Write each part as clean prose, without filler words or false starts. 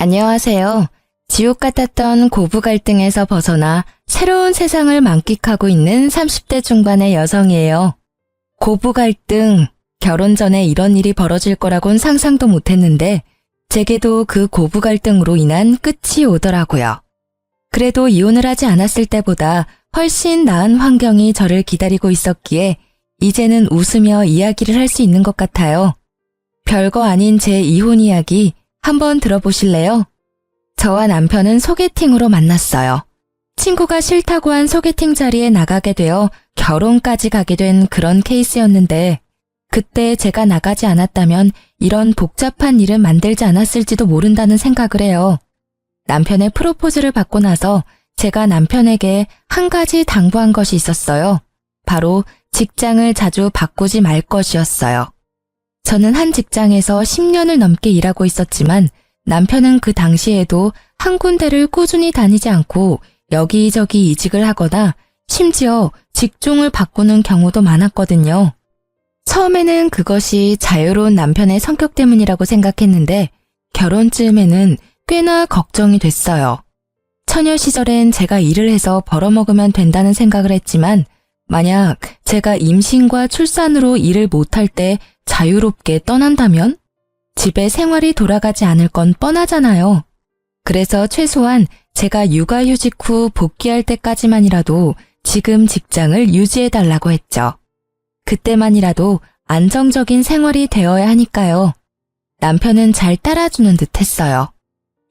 안녕하세요. 지옥 같았던 고부 갈등에서 벗어나 새로운 세상을 만끽하고 있는 30대 중반의 여성이에요. 고부 갈등, 결혼 전에 이런 일이 벌어질 거라곤 상상도 못했는데 제게도 그 고부 갈등으로 인한 끝이 오더라고요. 그래도 이혼을 하지 않았을 때보다 훨씬 나은 환경이 저를 기다리고 있었기에 이제는 웃으며 이야기를 할 수 있는 것 같아요. 별거 아닌 제 이혼 이야기 한번 들어보실래요? 저와 남편은 소개팅으로 만났어요. 친구가 싫다고 한 소개팅 자리에 나가게 되어 결혼까지 가게 된 그런 케이스였는데 그때 제가 나가지 않았다면 이런 복잡한 일은 만들지 않았을지도 모른다는 생각을 해요. 남편의 프로포즈를 받고 나서 제가 남편에게 한 가지 당부한 것이 있었어요. 바로 직장을 자주 바꾸지 말 것이었어요. 저는 한 직장에서 10년을 넘게 일하고 있었지만 남편은 그 당시에도 한 군데를 꾸준히 다니지 않고 여기저기 이직을 하거나 심지어 직종을 바꾸는 경우도 많았거든요. 처음에는 그것이 자유로운 남편의 성격 때문이라고 생각했는데 결혼쯤에는 꽤나 걱정이 됐어요. 처녀 시절엔 제가 일을 해서 벌어먹으면 된다는 생각을 했지만 만약 제가 임신과 출산으로 일을 못할 때 자유롭게 떠난다면 집에 생활이 돌아가지 않을 건 뻔하잖아요. 그래서 최소한 제가 육아휴직 후 복귀할 때까지만이라도 지금 직장을 유지해달라고 했죠. 그때만이라도 안정적인 생활이 되어야 하니까요. 남편은 잘 따라주는 듯 했어요.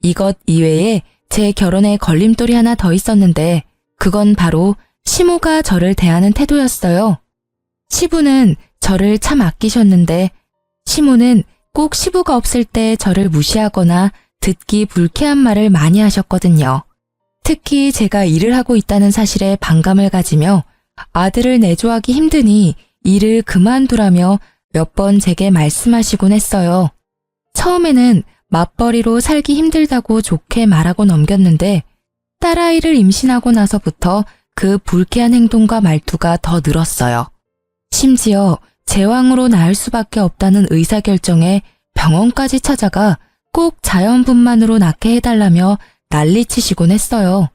이것 이외에 제 결혼에 걸림돌이 하나 더 있었는데 그건 바로 시모가 저를 대하는 태도였어요. 시부는 저를 참 아끼셨는데 시모는 꼭 시부가 없을 때 저를 무시하거나 듣기 불쾌한 말을 많이 하셨거든요. 특히 제가 일을 하고 있다는 사실에 반감을 가지며 아들을 내조하기 힘드니 일을 그만두라며 몇 번 제게 말씀하시곤 했어요. 처음에는 맞벌이로 살기 힘들다고 좋게 말하고 넘겼는데 딸아이를 임신하고 나서부터 그 불쾌한 행동과 말투가 더 늘었어요. 심지어 제왕으로 낳을 수밖에 없다는 의사결정에 병원까지 찾아가 꼭 자연분만으로 낳게 해달라며 난리치시곤 했어요.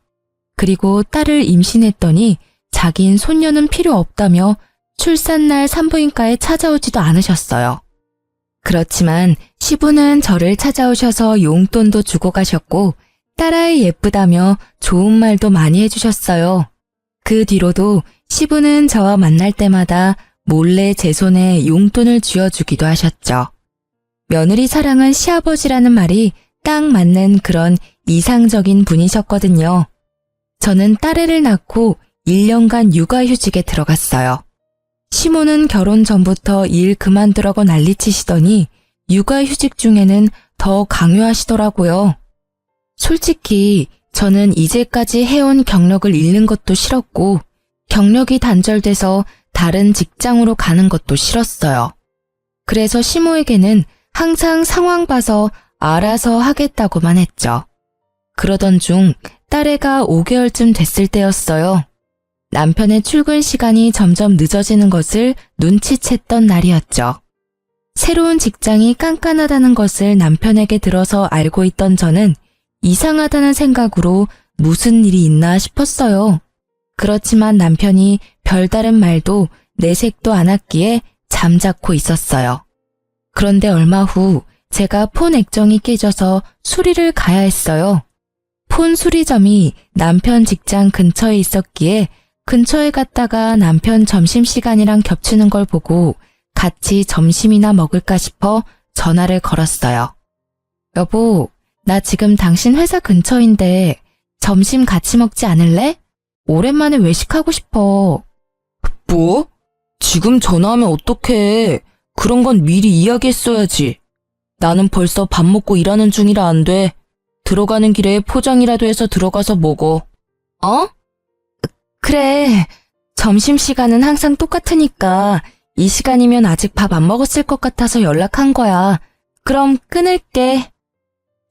그리고 딸을 임신했더니 자긴 손녀는 필요 없다며 출산날 산부인과에 찾아오지도 않으셨어요. 그렇지만 시부는 저를 찾아오셔서 용돈도 주고 가셨고 딸아이 예쁘다며 좋은 말도 많이 해주셨어요. 그 뒤로도 시부는 저와 만날 때마다 몰래 제 손에 용돈을 쥐어주기도 하셨죠. 며느리 사랑은 시아버지라는 말이 딱 맞는 그런 이상적인 분이셨거든요. 저는 딸애를 낳고 1년간 육아휴직에 들어갔어요. 시모는 결혼 전부터 일 그만두라고 난리치시더니 육아휴직 중에는 더 강요하시더라고요. 솔직히 저는 이제까지 해온 경력을 잃는 것도 싫었고 경력이 단절돼서 다른 직장으로 가는 것도 싫었어요. 그래서 시모에게는 항상 상황 봐서 알아서 하겠다고만 했죠. 그러던 중 딸애가 5개월쯤 됐을 때였어요. 남편의 출근 시간이 점점 늦어지는 것을 눈치챘던 날이었죠. 새로운 직장이 깐깐하다는 것을 남편에게 들어서 알고 있던 저는 이상하다는 생각으로 무슨 일이 있나 싶었어요. 그렇지만 남편이 별다른 말도 내색도 않았기에 잠자코 있었어요. 그런데 얼마 후 제가 폰 액정이 깨져서 수리를 가야 했어요. 폰 수리점이 남편 직장 근처에 있었기에 근처에 갔다가 남편 점심시간이랑 겹치는 걸 보고 같이 점심이나 먹을까 싶어 전화를 걸었어요. 여보, 나 지금 당신 회사 근처인데 점심 같이 먹지 않을래? 오랜만에 외식하고 싶어. 뭐? 지금 전화하면 어떡해. 그런 건 미리 이야기했어야지. 나는 벌써 밥 먹고 일하는 중이라 안 돼. 들어가는 길에 포장이라도 해서 들어가서 먹어. 어? 그래. 점심시간은 항상 똑같으니까 이 시간이면 아직 밥 안 먹었을 것 같아서 연락한 거야. 그럼 끊을게.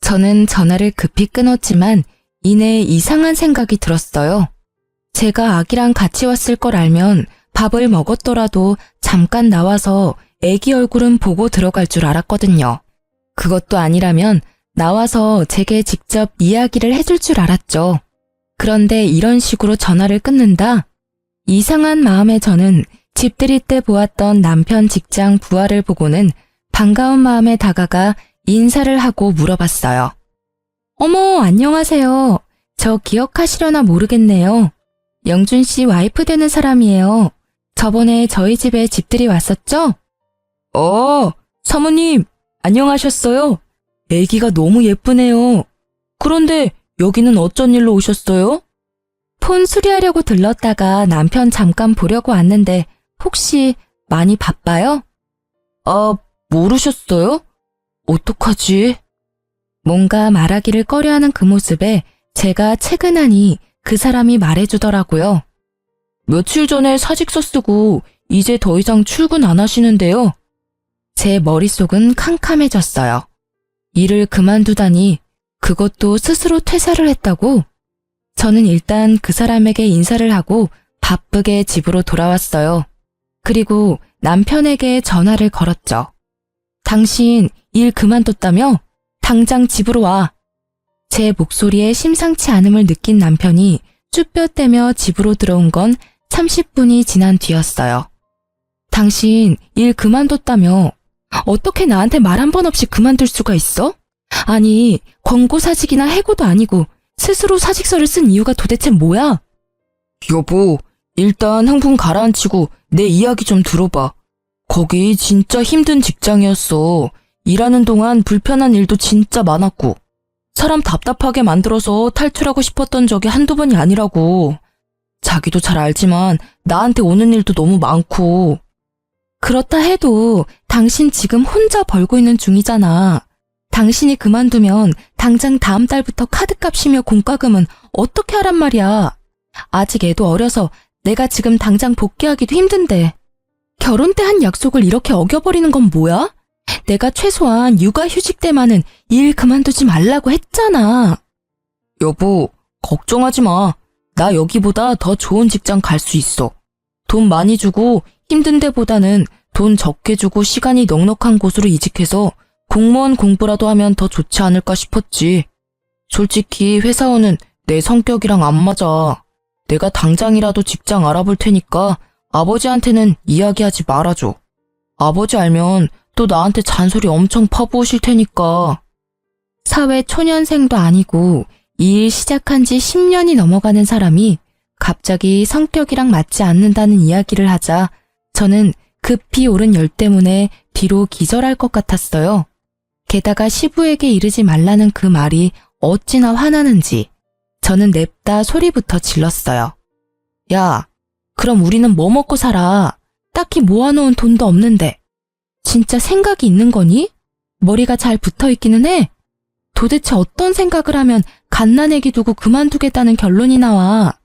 저는 전화를 급히 끊었지만 이내 이상한 생각이 들었어요. 제가 아기랑 같이 왔을 걸 알면 밥을 먹었더라도 잠깐 나와서 애기 얼굴은 보고 들어갈 줄 알았거든요. 그것도 아니라면 나와서 제게 직접 이야기를 해줄 줄 알았죠. 그런데 이런 식으로 전화를 끊는다? 이상한 마음에 저는 집들이 때 보았던 남편 직장 부하를 보고는 반가운 마음에 다가가 인사를 하고 물어봤어요. 어머, 안녕하세요. 저 기억하시려나 모르겠네요. 영준 씨 와이프 되는 사람이에요. 저번에 저희 집에 집들이 왔었죠? 사모님, 안녕하셨어요? 애기가 너무 예쁘네요. 그런데 여기는 어쩐 일로 오셨어요? 폰 수리하려고 들렀다가 남편 잠깐 보려고 왔는데 혹시 많이 바빠요? 모르셨어요? 어떡하지? 뭔가 말하기를 꺼려하는 그 모습에 제가 채근하니 그 사람이 말해주더라고요. 며칠 전에 사직서 쓰고 이제 더 이상 출근 안 하시는데요. 제 머릿속은 캄캄해졌어요. 일을 그만두다니 그것도 스스로 퇴사를 했다고? 저는 일단 그 사람에게 인사를 하고 바쁘게 집으로 돌아왔어요. 그리고 남편에게 전화를 걸었죠. 당신 일 그만뒀다며? 당장 집으로 와. 제 목소리에 심상치 않음을 느낀 남편이 쭈뼛대며 집으로 들어온 건 30분이 지난 뒤였어요. 당신 일 그만뒀다며? 어떻게 나한테 말 한 번 없이 그만둘 수가 있어? 아니, 권고사직이나 해고도 아니고 스스로 사직서를 쓴 이유가 도대체 뭐야? 여보, 일단 흥분 가라앉히고 내 이야기 좀 들어봐. 거기 진짜 힘든 직장이었어. 일하는 동안 불편한 일도 진짜 많았고 사람 답답하게 만들어서 탈출하고 싶었던 적이 한두 번이 아니라고. 자기도 잘 알지만 나한테 오는 일도 너무 많고. 그렇다 해도 당신 지금 혼자 벌고 있는 중이잖아. 당신이 그만두면 당장 다음 달부터 카드값이며 공과금은 어떻게 하란 말이야. 아직 애도 어려서 내가 지금 당장 복귀하기도 힘든데. 결혼 때 한 약속을 이렇게 어겨버리는 건 뭐야? 내가 최소한 육아휴직 때만은 일 그만두지 말라고 했잖아. 여보, 걱정하지 마. 나 여기보다 더 좋은 직장 갈 수 있어. 돈 많이 주고 힘든 데보다는 돈 적게 주고 시간이 넉넉한 곳으로 이직해서 공무원 공부라도 하면 더 좋지 않을까 싶었지. 솔직히 회사원은 내 성격이랑 안 맞아. 내가 당장이라도 직장 알아볼 테니까 아버지한테는 이야기하지 말아줘. 아버지 알면 또 나한테 잔소리 엄청 퍼부으실 테니까. 사회 초년생도 아니고 이 일 시작한 지 10년이 넘어가는 사람이 갑자기 성격이랑 맞지 않는다는 이야기를 하자 저는 급히 오른 열 때문에 뒤로 기절할 것 같았어요. 게다가 시부에게 이르지 말라는 그 말이 어찌나 화나는지 저는 냅다 소리부터 질렀어요. 야, 그럼 우리는 뭐 먹고 살아? 딱히 모아놓은 돈도 없는데. 진짜 생각이 있는 거니? 머리가 잘 붙어있기는 해. 도대체 어떤 생각을 하면 갓난애기 두고 그만두겠다는 결론이 나와.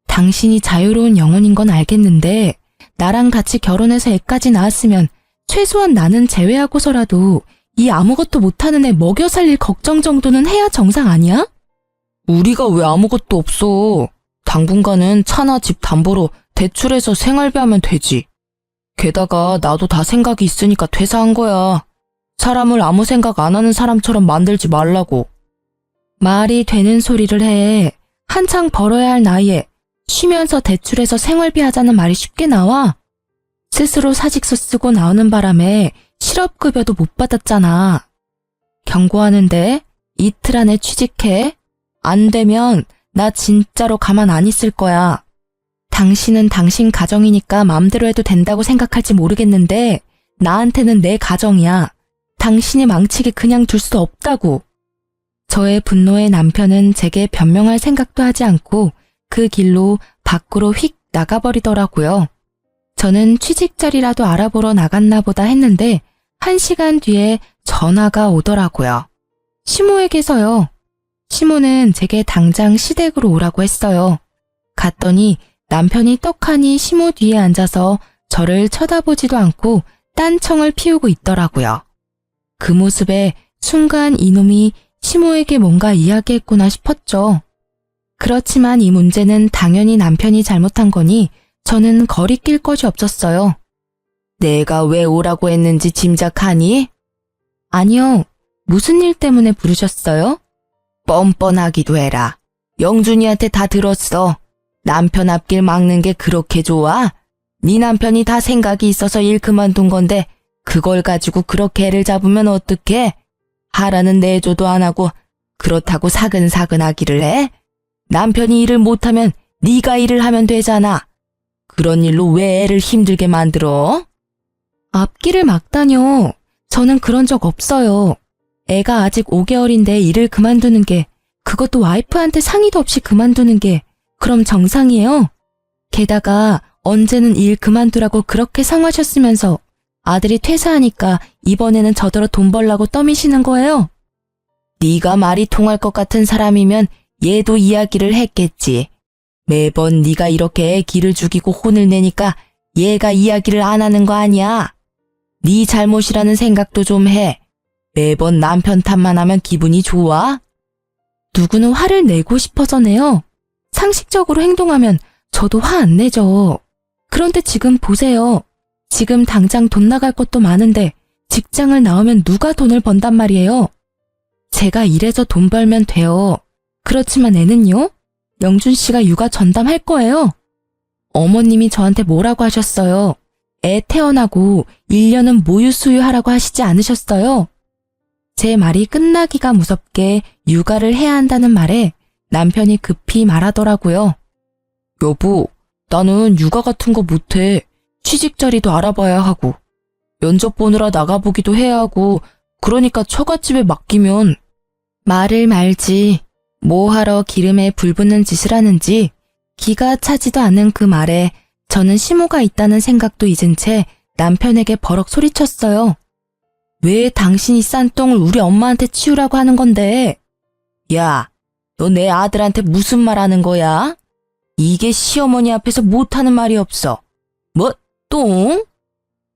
당신이 자유로운 영혼인 건 알겠는데 나랑 같이 결혼해서 애까지 낳았으면 최소한 나는 제외하고서라도 이 아무것도 못하는 애 먹여 살릴 걱정 정도는 해야 정상 아니야? 우리가 왜 아무것도 없어. 당분간은 차나 집 담보로 대출해서 생활비 하면 되지. 게다가 나도 다 생각이 있으니까 퇴사한 거야. 사람을 아무 생각 안 하는 사람처럼 만들지 말라고. 말이 되는 소리를 해. 한창 벌어야 할 나이에 쉬면서 대출해서 생활비 하자는 말이 쉽게 나와? 스스로 사직서 쓰고 나오는 바람에 실업급여도 못 받았잖아. 경고하는데 이틀 안에 취직해. 안 되면 나 진짜로 가만 안 있을 거야. 당신은 당신 가정이니까 마음대로 해도 된다고 생각할지 모르겠는데 나한테는 내 가정이야. 당신이 망치게 그냥 둘 수 없다고. 저의 분노에 남편은 제게 변명할 생각도 하지 않고 그 길로 밖으로 휙 나가버리더라고요. 저는 취직 자리라도 알아보러 나갔나 보다 했는데 1시간 뒤에 전화가 오더라고요. 시모에게서요. 시모는 제게 당장 시댁으로 오라고 했어요. 갔더니 남편이 떡하니 시모 뒤에 앉아서 저를 쳐다보지도 않고 딴청을 피우고 있더라고요. 그 모습에 순간 이놈이 시모에게 뭔가 이야기했구나 싶었죠. 그렇지만 이 문제는 당연히 남편이 잘못한 거니 저는 거리낄 것이 없었어요. 내가 왜 오라고 했는지 짐작하니? 아니요. 무슨 일 때문에 부르셨어요? 뻔뻔하기도 해라. 영준이한테 다 들었어. 남편 앞길 막는 게 그렇게 좋아? 네 남편이 다 생각이 있어서 일 그만둔 건데 그걸 가지고 그렇게 애를 잡으면 어떡해? 하라는 내조도 안 하고 그렇다고 사근사근 하기를 해? 남편이 일을 못하면 네가 일을 하면 되잖아. 그런 일로 왜 애를 힘들게 만들어? 앞길을 막다뇨. 저는 그런 적 없어요. 애가 아직 5개월인데 일을 그만두는 게, 그것도 와이프한테 상의도 없이 그만두는 게 그럼 정상이에요? 게다가 언제는 일 그만두라고 그렇게 상하셨으면서 아들이 퇴사하니까 이번에는 저더러 돈 벌라고 떠미시는 거예요? 네가 말이 통할 것 같은 사람이면 얘도 이야기를 했겠지. 매번 네가 이렇게 애 기를 죽이고 혼을 내니까 얘가 이야기를 안 하는 거 아니야? 네 잘못이라는 생각도 좀 해. 매번 남편 탓만 하면 기분이 좋아? 누구는 화를 내고 싶어서 내요. 상식적으로 행동하면 저도 화 안 내죠. 그런데 지금 보세요. 지금 당장 돈 나갈 것도 많은데 직장을 나오면 누가 돈을 번단 말이에요. 제가 일해서 돈 벌면 돼요. 그렇지만 애는요? 영준 씨가 육아 전담할 거예요. 어머님이 저한테 뭐라고 하셨어요? 애 태어나고 1년은 모유 수유하라고 하시지 않으셨어요? 제 말이 끝나기가 무섭게 육아를 해야 한다는 말에 남편이 급히 말하더라고요. 여보, 나는 육아 같은 거 못해. 취직 자리도 알아봐야 하고 면접 보느라 나가보기도 해야 하고 그러니까 처갓집에 맡기면. 말을 말지. 뭐하러 기름에 불 붙는 짓을 하는지 기가 차지도 않은 그 말에 저는 심호가 있다는 생각도 잊은 채 남편에게 버럭 소리쳤어요. 왜 당신이 싼 똥을 우리 엄마한테 치우라고 하는 건데? 야, 너 내 아들한테 무슨 말 하는 거야? 이게 시어머니 앞에서 못하는 말이 없어. 뭐, 똥?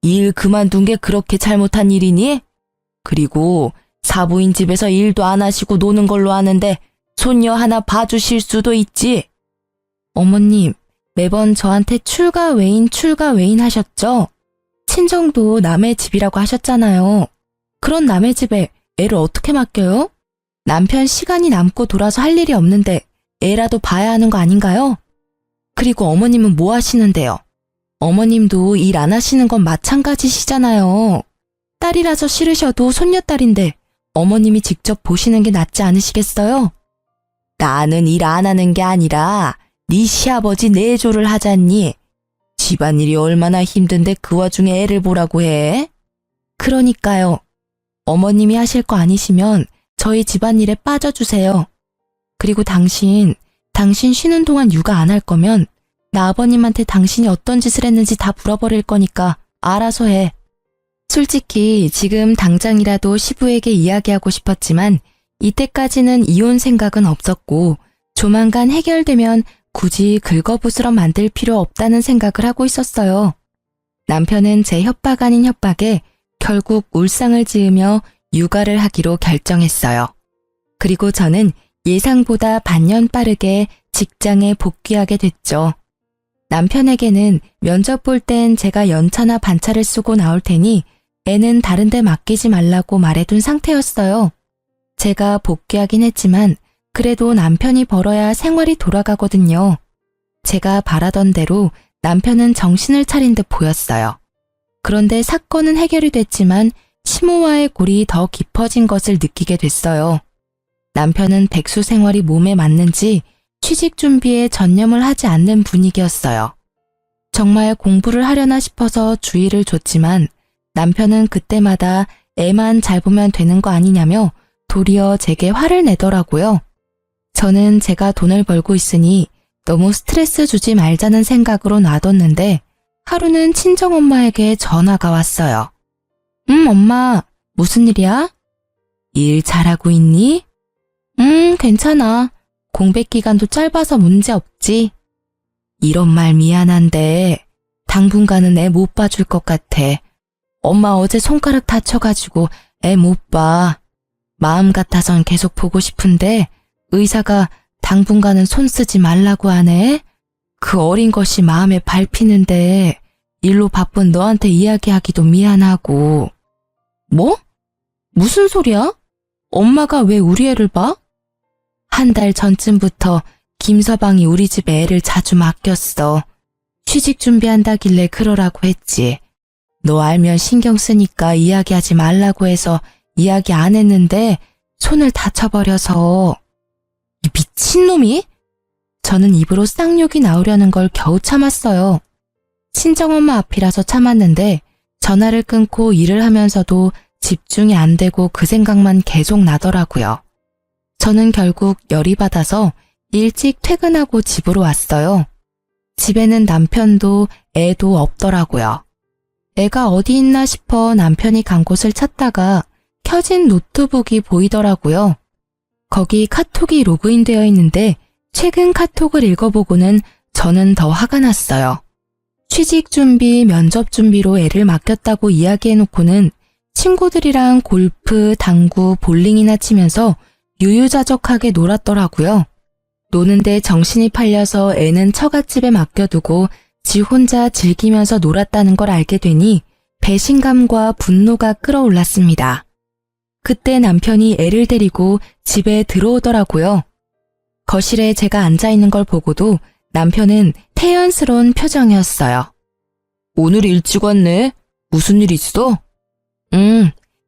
일 그만둔 게 그렇게 잘못한 일이니? 그리고 사부인 집에서 일도 안 하시고 노는 걸로 아는데 손녀 하나 봐주실 수도 있지. 어머님, 매번 저한테 출가 외인 하셨죠? 친정도 남의 집이라고 하셨잖아요. 그런 남의 집에 애를 어떻게 맡겨요? 남편 시간이 남고 돌아서 할 일이 없는데 애라도 봐야 하는 거 아닌가요? 그리고 어머님은 뭐 하시는데요? 어머님도 일 안 하시는 건 마찬가지시잖아요. 딸이라서 싫으셔도 손녀딸인데 어머님이 직접 보시는 게 낫지 않으시겠어요? 나는 일 안 하는 게 아니라 네 시아버지 내조를 하잖니. 집안일이 얼마나 힘든데 그 와중에 애를 보라고 해? 그러니까요. 어머님이 하실 거 아니시면 저희 집안일에 빠져주세요. 그리고 당신 쉬는 동안 육아 안 할 거면 나 아버님한테 당신이 어떤 짓을 했는지 다 물어버릴 거니까 알아서 해. 솔직히 지금 당장이라도 시부에게 이야기하고 싶었지만 이때까지는 이혼 생각은 없었고 조만간 해결되면 굳이 긁어부스러 만들 필요 없다는 생각을 하고 있었어요. 남편은 제 협박 아닌 협박에 결국 울상을 지으며 육아를 하기로 결정했어요. 그리고 저는 예상보다 반년 빠르게 직장에 복귀하게 됐죠. 남편에게는 면접 볼 땐 제가 연차나 반차를 쓰고 나올 테니 애는 다른 데 맡기지 말라고 말해둔 상태였어요. 제가 복귀하긴 했지만 그래도 남편이 벌어야 생활이 돌아가거든요. 제가 바라던 대로 남편은 정신을 차린 듯 보였어요. 그런데 사건은 해결이 됐지만 심호와의 골이 더 깊어진 것을 느끼게 됐어요. 남편은 백수 생활이 몸에 맞는지 취직 준비에 전념을 하지 않는 분위기였어요. 정말 공부를 하려나 싶어서 주의를 줬지만 남편은 그때마다 애만 잘 보면 되는 거 아니냐며 도리어 제게 화를 내더라고요. 저는 제가 돈을 벌고 있으니 너무 스트레스 주지 말자는 생각으로 놔뒀는데 하루는 친정엄마에게 전화가 왔어요. 엄마, 무슨 일이야? 일 잘하고 있니? 괜찮아. 공백 기간도 짧아서 문제 없지. 이런 말 미안한데 당분간은 애 못 봐줄 것 같아. 엄마 어제 손가락 다쳐가지고 애 못 봐. 마음 같아선 계속 보고 싶은데 의사가 당분간은 손 쓰지 말라고 하네. 그 어린 것이 마음에 밟히는데 일로 바쁜 너한테 이야기하기도 미안하고. 뭐? 무슨 소리야? 엄마가 왜 우리 애를 봐? 한 달 전쯤부터 김서방이 우리 집 애를 자주 맡겼어. 취직 준비한다길래 그러라고 했지. 너 알면 신경 쓰니까 이야기하지 말라고 해서 이야기 안 했는데 손을 다쳐버려서. 이 미친놈이? 저는 입으로 쌍욕이 나오려는 걸 겨우 참았어요. 친정엄마 앞이라서 참았는데 전화를 끊고 일을 하면서도 집중이 안 되고 그 생각만 계속 나더라고요. 저는 결국 열이 받아서 일찍 퇴근하고 집으로 왔어요. 집에는 남편도 애도 없더라고요. 애가 어디 있나 싶어 남편이 간 곳을 찾다가 켜진 노트북이 보이더라고요. 거기 카톡이 로그인되어 있는데 최근 카톡을 읽어보고는 저는 더 화가 났어요. 취직 준비, 면접 준비로 애를 맡겼다고 이야기해놓고는 친구들이랑 골프, 당구, 볼링이나 치면서 유유자적하게 놀았더라고요. 노는데 정신이 팔려서 애는 처갓집에 맡겨두고 지 혼자 즐기면서 놀았다는 걸 알게 되니 배신감과 분노가 끌어올랐습니다. 그때 남편이 애를 데리고 집에 들어오더라고요. 거실에 제가 앉아있는 걸 보고도 남편은 태연스러운 표정이었어요. 오늘 일찍 왔네? 무슨 일 있어?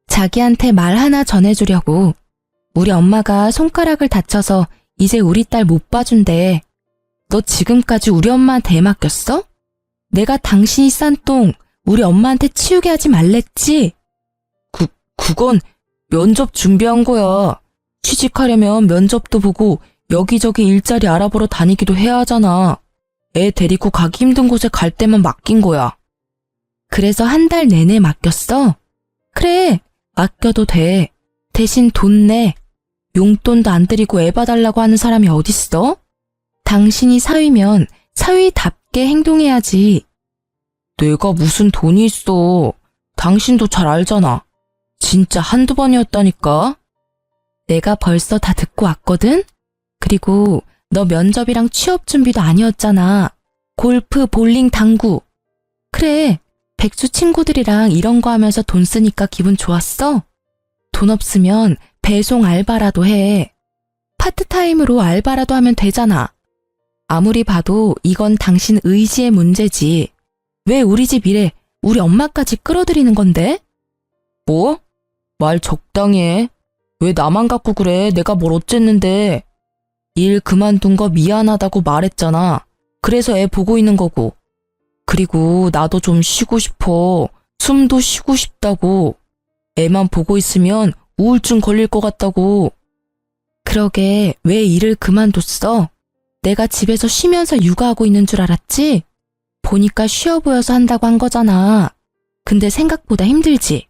자기한테 말 하나 전해주려고. 우리 엄마가 손가락을 다쳐서 이제 우리 딸 못 봐준대. 너 지금까지 우리 엄마한테 애 맡겼어? 내가 당신이 싼 똥 우리 엄마한테 치우게 하지 말랬지? 그건 면접 준비한 거야. 취직하려면 면접도 보고 여기저기 일자리 알아보러 다니기도 해야 하잖아. 애 데리고 가기 힘든 곳에 갈 때만 맡긴 거야. 그래서 한 달 내내 맡겼어? 그래, 맡겨도 돼. 대신 돈 내. 용돈도 안 드리고 애 봐달라고 하는 사람이 어딨어? 당신이 사위면 사위답게 행동해야지. 내가 무슨 돈이 있어. 당신도 잘 알잖아. 진짜 한두 번이었다니까. 내가 벌써 다 듣고 왔거든? 그리고 너 면접이랑 취업 준비도 아니었잖아. 골프, 볼링, 당구. 그래, 백수 친구들이랑 이런 거 하면서 돈 쓰니까 기분 좋았어? 돈 없으면 배송 알바라도 해. 파트타임으로 알바라도 하면 되잖아. 아무리 봐도 이건 당신 의지의 문제지. 왜 우리 집 일에 우리 엄마까지 끌어들이는 건데? 뭐? 말 적당히 해. 왜 나만 갖고 그래? 내가 뭘 어쨌는데. 일 그만둔 거 미안하다고 말했잖아. 그래서 애 보고 있는 거고. 그리고 나도 좀 쉬고 싶어. 숨도 쉬고 싶다고. 애만 보고 있으면 우울증 걸릴 것 같다고. 그러게 왜 일을 그만뒀어? 내가 집에서 쉬면서 육아하고 있는 줄 알았지? 보니까 쉬어 보여서 한다고 한 거잖아. 근데 생각보다 힘들지?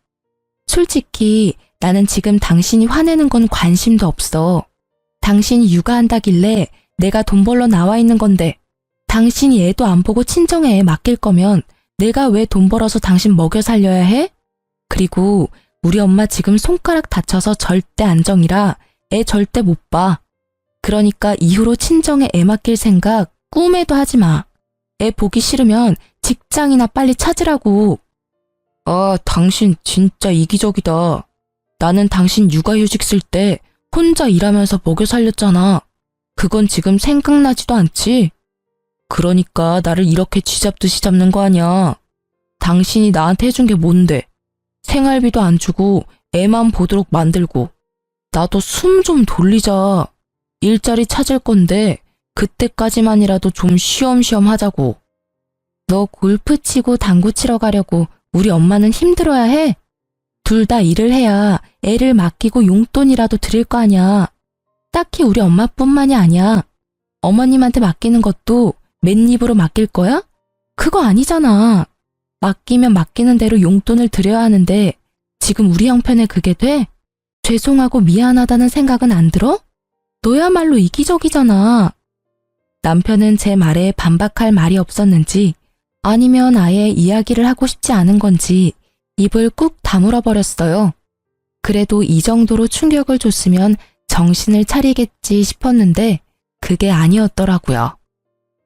솔직히 나는 지금 당신이 화내는 건 관심도 없어. 당신이 육아한다길래 내가 돈 벌러 나와 있는 건데 당신이 애도 안 보고 친정에 애 맡길 거면 내가 왜 돈 벌어서 당신 먹여 살려야 해? 그리고 우리 엄마 지금 손가락 다쳐서 절대 안정이라 애 절대 못 봐. 그러니까 이후로 친정에 애 맡길 생각 꿈에도 하지 마. 애 보기 싫으면 직장이나 빨리 찾으라고. 아, 당신 진짜 이기적이다. 나는 당신 육아휴직 쓸 때 혼자 일하면서 먹여 살렸잖아. 그건 지금 생각나지도 않지? 그러니까 나를 이렇게 쥐잡듯이 잡는 거 아니야. 당신이 나한테 해준 게 뭔데? 생활비도 안 주고 애만 보도록 만들고. 나도 숨 좀 돌리자. 일자리 찾을 건데 그때까지만이라도 좀 쉬엄쉬엄 하자고. 너 골프 치고 당구 치러 가려고 우리 엄마는 힘들어야 해? 둘 다 일을 해야 애를 맡기고 용돈이라도 드릴 거 아니야. 딱히 우리 엄마뿐만이 아니야. 어머님한테 맡기는 것도 맨입으로 맡길 거야? 그거 아니잖아. 맡기면 맡기는 대로 용돈을 드려야 하는데 지금 우리 형편에 그게 돼? 죄송하고 미안하다는 생각은 안 들어? 너야말로 이기적이잖아. 남편은 제 말에 반박할 말이 없었는지 아니면 아예 이야기를 하고 싶지 않은 건지 입을 꾹 다물어 버렸어요. 그래도 이 정도로 충격을 줬으면 정신을 차리겠지 싶었는데 그게 아니었더라고요.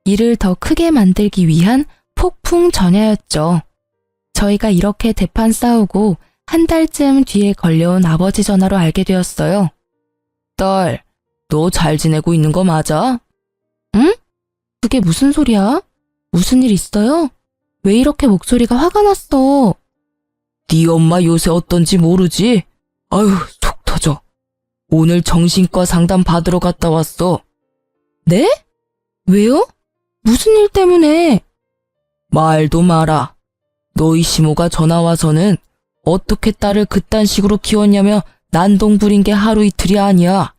일을 더 크게 만들기 위한 폭풍 전야였죠. 저희가 이렇게 대판 싸우고 한 달쯤 뒤에 걸려온 아버지 전화로 알게 되었어요. 딸, 너 잘 지내고 있는 거 맞아? 응? 그게 무슨 소리야? 무슨 일 있어요? 왜 이렇게 목소리가 화가 났어? 네 엄마 요새 어떤지 모르지? 아유, 속 터져. 오늘 정신과 상담 받으러 갔다 왔어. 네? 왜요? 무슨 일 때문에? 말도 마라. 너희 시모가 전화 와서는 어떻게 딸을 그딴 식으로 키웠냐며 난동 부린 게 하루 이틀이 아니야.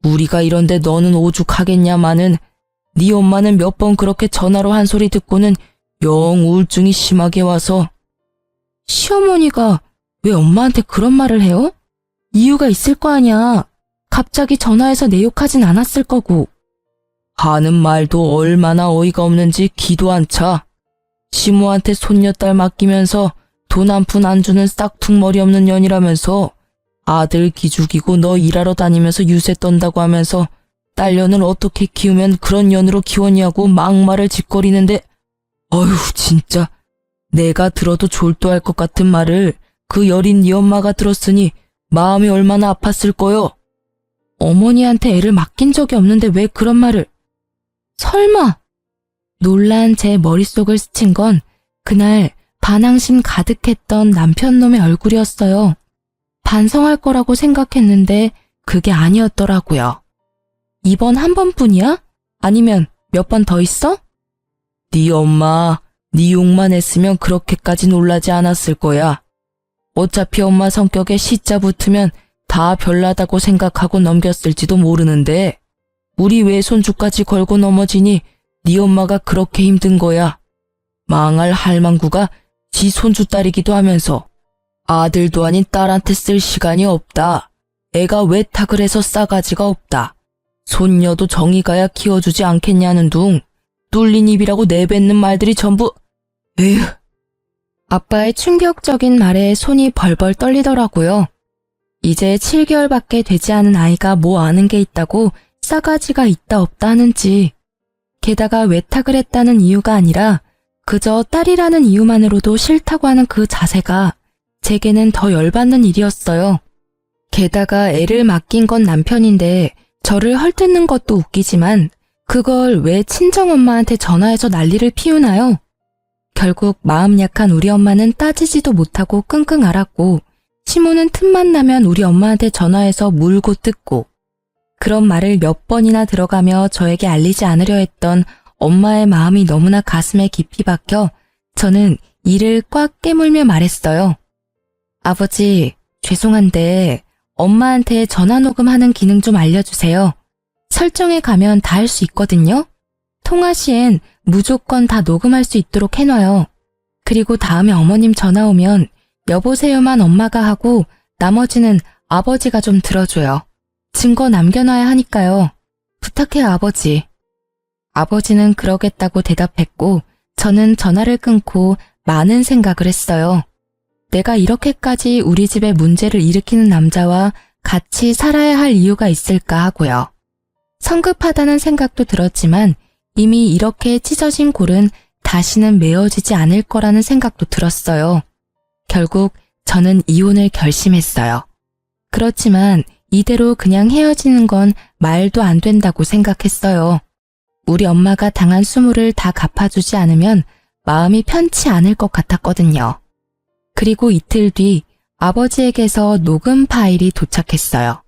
우리가 이런데 너는 오죽하겠냐마는 네 엄마는 몇 번 그렇게 전화로 한 소리 듣고는 영 우울증이 심하게 와서. 시어머니가 왜 엄마한테 그런 말을 해요? 이유가 있을 거 아니야. 갑자기 전화해서 내 욕하진 않았을 거고. 하는 말도 얼마나 어이가 없는지 기도 안 차. 시모한테 손녀딸 맡기면서 돈 한 푼 안 주는 싹퉁머리 없는 년이라면서 아들 기죽이고 너 일하러 다니면서 유세 떤다고 하면서 딸년을 어떻게 키우면 그런 년으로 키웠냐고 막말을 짓거리는데, 어휴 진짜 내가 들어도 졸도할 것 같은 말을 그 여린 네 엄마가 들었으니 마음이 얼마나 아팠을 거요. 어머니한테 애를 맡긴 적이 없는데 왜 그런 말을. 설마. 놀란 제 머릿속을 스친 건 그날 반항심 가득했던 남편놈의 얼굴이었어요. 반성할 거라고 생각했는데 그게 아니었더라고요. 이번 한 번뿐이야? 아니면 몇 번 더 있어? 네 엄마, 네 욕만 했으면 그렇게까지 놀라지 않았을 거야. 어차피 엄마 성격에 시자 붙으면 다 별나다고 생각하고 넘겼을지도 모르는데 우리 외손주까지 걸고 넘어지니 네 엄마가 그렇게 힘든 거야. 망할 할망구가 지 손주 딸이기도 하면서 아들도 아닌 딸한테 쓸 시간이 없다. 애가 외탁을 해서 싸가지가 없다. 손녀도 정이 가야 키워주지 않겠냐는 둥 뚫린 입이라고 내뱉는 말들이 전부. 에휴. 아빠의 충격적인 말에 손이 벌벌 떨리더라고요. 이제 7개월밖에 되지 않은 아이가 뭐 아는 게 있다고 싸가지가 있다 없다 하는지. 게다가 외탁을 했다는 이유가 아니라 그저 딸이라는 이유만으로도 싫다고 하는 그 자세가 제게는 더 열받는 일이었어요. 게다가 애를 맡긴 건 남편인데 저를 헐뜯는 것도 웃기지만 그걸 왜 친정엄마한테 전화해서 난리를 피우나요? 결국 마음 약한 우리 엄마는 따지지도 못하고 끙끙 앓았고 시모는 틈만 나면 우리 엄마한테 전화해서 물고 뜯고 그런 말을 몇 번이나 들어가며 저에게 알리지 않으려 했던 엄마의 마음이 너무나 가슴에 깊이 박혀 저는 이를 꽉 깨물며 말했어요. 아버지, 죄송한데 엄마한테 전화 녹음하는 기능 좀 알려주세요. 설정에 가면 다 할 수 있거든요. 통화 시엔 무조건 다 녹음할 수 있도록 해놔요. 그리고 다음에 어머님 전화 오면 여보세요만 엄마가 하고 나머지는 아버지가 좀 들어줘요. 증거 남겨놔야 하니까요. 부탁해요, 아버지. 아버지는 그러겠다고 대답했고 저는 전화를 끊고 많은 생각을 했어요. 내가 이렇게까지 우리 집에 문제를 일으키는 남자와 같이 살아야 할 이유가 있을까 하고요. 성급하다는 생각도 들었지만 이미 이렇게 찢어진 골은 다시는 메어지지 않을 거라는 생각도 들었어요. 결국 저는 이혼을 결심했어요. 그렇지만 이대로 그냥 헤어지는 건 말도 안 된다고 생각했어요. 우리 엄마가 당한 수모를 다 갚아주지 않으면 마음이 편치 않을 것 같았거든요. 그리고 이틀 뒤 아버지에게서 녹음 파일이 도착했어요.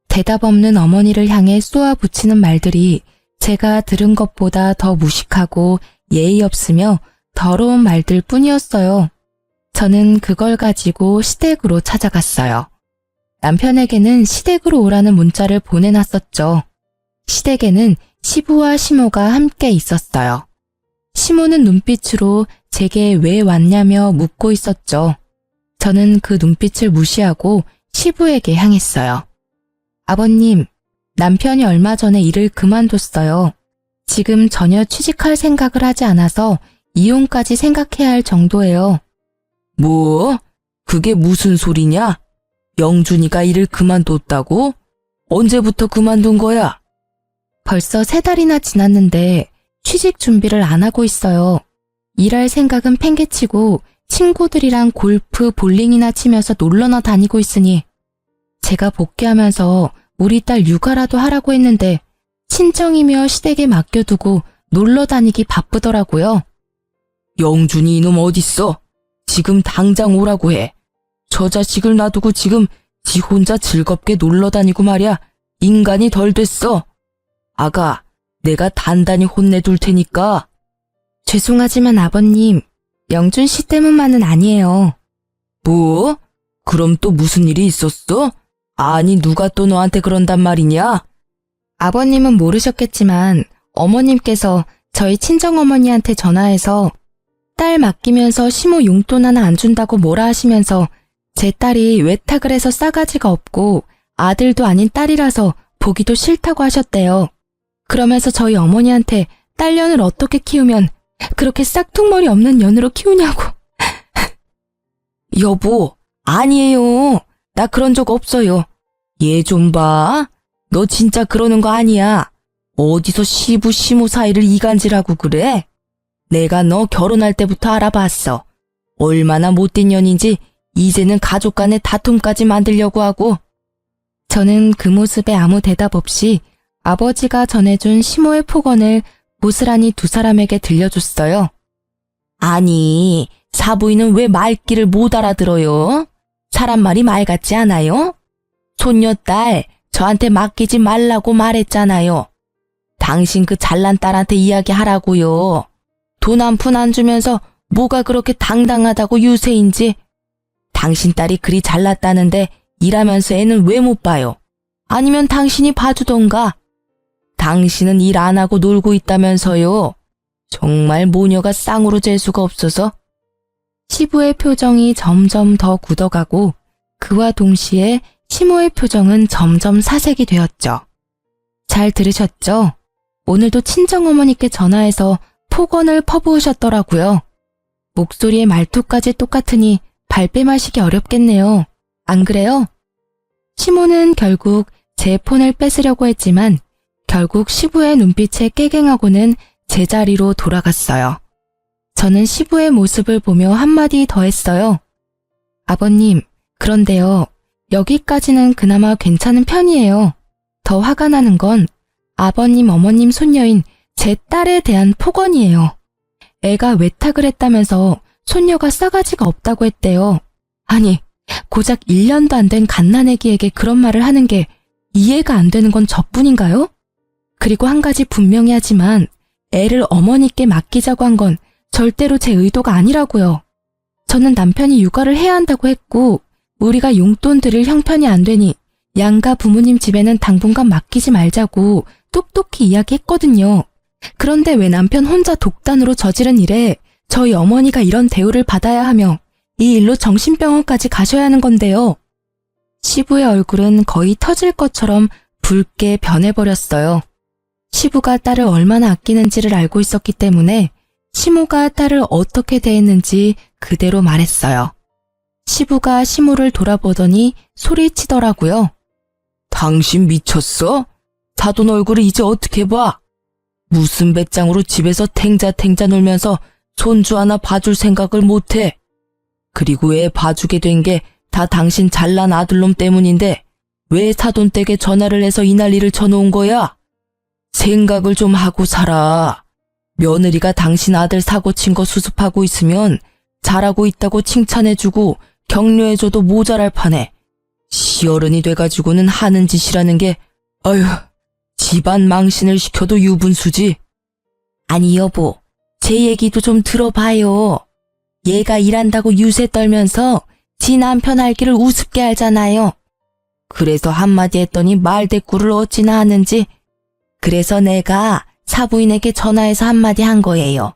대답 없는 어머니를 향해 쏘아붙이는 말들이 제가 들은 것보다 더 무식하고 예의 없으며 더러운 말들 뿐이었어요. 저는 그걸 가지고 시댁으로 찾아갔어요. 남편에게는 시댁으로 오라는 문자를 보내놨었죠. 시댁에는 시부와 시모가 함께 있었어요. 시모는 눈빛으로 제게 왜 왔냐며 묻고 있었죠. 저는 그 눈빛을 무시하고 시부에게 향했어요. 아버님, 남편이 얼마 전에 일을 그만뒀어요. 지금 전혀 취직할 생각을 하지 않아서 이혼까지 생각해야 할 정도예요. 뭐? 그게 무슨 소리냐? 영준이가 일을 그만뒀다고? 언제부터 그만둔 거야? 벌써 3달이나 지났는데 취직 준비를 안 하고 있어요. 일할 생각은 팽개치고 친구들이랑 골프, 볼링이나 치면서 놀러나 다니고 있으니 제가 복귀하면서 우리 딸 육아라도 하라고 했는데 친정이며 시댁에 맡겨두고 놀러 다니기 바쁘더라고요. 영준이 이놈 어딨어? 지금 당장 오라고 해. 저 자식을 놔두고 지금 지 혼자 즐겁게 놀러 다니고 말이야. 인간이 덜 됐어. 아가, 내가 단단히 혼내둘 테니까. 죄송하지만 아버님, 영준 씨 때문만은 아니에요. 뭐? 그럼 또 무슨 일이 있었어? 아니, 누가 또 너한테 그런단 말이냐? 아버님은 모르셨겠지만 어머님께서 저희 친정어머니한테 전화해서 딸 맡기면서 시모 용돈 하나 안 준다고 뭐라 하시면서 제 딸이 외탁을 해서 싸가지가 없고 아들도 아닌 딸이라서 보기도 싫다고 하셨대요. 그러면서 저희 어머니한테 딸년을 어떻게 키우면 그렇게 싹퉁머리 없는 년으로 키우냐고. 여보, 아니에요. 나 그런 적 없어요. 얘 좀 봐. 너 진짜 그러는 거 아니야. 어디서 시부 시모 사이를 이간질하고 그래? 내가 너 결혼할 때부터 알아봤어. 얼마나 못된 년인지 이제는 가족 간의 다툼까지 만들려고 하고. 저는 그 모습에 아무 대답 없이 아버지가 전해준 시모의 폭언을 고스란히 두 사람에게 들려줬어요. 아니, 사부인은 왜 말귀를 못 알아들어요? 사람 말이 말 같지 않아요? 손녀딸, 저한테 맡기지 말라고 말했잖아요. 당신 그 잘난 딸한테 이야기하라고요. 돈 한 푼 안 주면서 뭐가 그렇게 당당하다고 유세인지. 당신 딸이 그리 잘났다는데 일하면서 애는 왜 못 봐요? 아니면 당신이 봐주던가. 당신은 일 안 하고 놀고 있다면서요. 정말 모녀가 쌍으로 잴 수가 없어서. 시부의 표정이 점점 더 굳어가고 그와 동시에 시모의 표정은 점점 사색이 되었죠. 잘 들으셨죠? 오늘도 친정어머니께 전화해서 폭언을 퍼부으셨더라고요. 목소리의 말투까지 똑같으니 발뺌하시기 어렵겠네요. 안 그래요? 시모는 결국 제 폰을 뺏으려고 했지만 결국 시부의 눈빛에 깨갱하고는 제자리로 돌아갔어요. 저는 시부의 모습을 보며 한마디 더 했어요. 아버님, 그런데요. 여기까지는 그나마 괜찮은 편이에요. 더 화가 나는 건 아버님, 어머님 손녀인 제 딸에 대한 폭언이에요. 애가 외탁을 했다면서 손녀가 싸가지가 없다고 했대요. 아니, 고작 1년도 안 된 갓난애기에게 그런 말을 하는 게 이해가 안 되는 건 저뿐인가요? 그리고 한 가지 분명히 하지만 애를 어머니께 맡기자고 한 건 절대로 제 의도가 아니라고요. 저는 남편이 육아를 해야 한다고 했고 우리가 용돈 드릴 형편이 안 되니 양가 부모님 집에는 당분간 맡기지 말자고 똑똑히 이야기했거든요. 그런데 왜 남편 혼자 독단으로 저지른 일에 저희 어머니가 이런 대우를 받아야 하며 이 일로 정신병원까지 가셔야 하는 건데요. 시부의 얼굴은 거의 터질 것처럼 붉게 변해버렸어요. 시부가 딸을 얼마나 아끼는지를 알고 있었기 때문에 시모가 딸을 어떻게 대했는지 그대로 말했어요. 시부가 시모를 돌아보더니 소리치더라고요. 당신 미쳤어? 사돈 얼굴을 이제 어떻게 봐? 무슨 배짱으로 집에서 탱자탱자 놀면서 손주 하나 봐줄 생각을 못해. 그리고 애 봐주게 된 게 다 당신 잘난 아들놈 때문인데 왜 사돈 댁에 전화를 해서 이 난리를 쳐놓은 거야? 생각을 좀 하고 살아. 며느리가 당신 아들 사고 친 거 수습하고 있으면 잘하고 있다고 칭찬해주고 격려해줘도 모자랄 판에 시어른이 돼가지고는 하는 짓이라는 게 어휴, 집안 망신을 시켜도 유분수지. 아니 여보, 제 얘기도 좀 들어봐요. 얘가 일한다고 유세 떨면서 지 남편 알기를 우습게 알잖아요. 그래서 한마디 했더니 말대꾸를 어찌나 하는지. 그래서 내가 사부인에게 전화해서 한마디 한 거예요.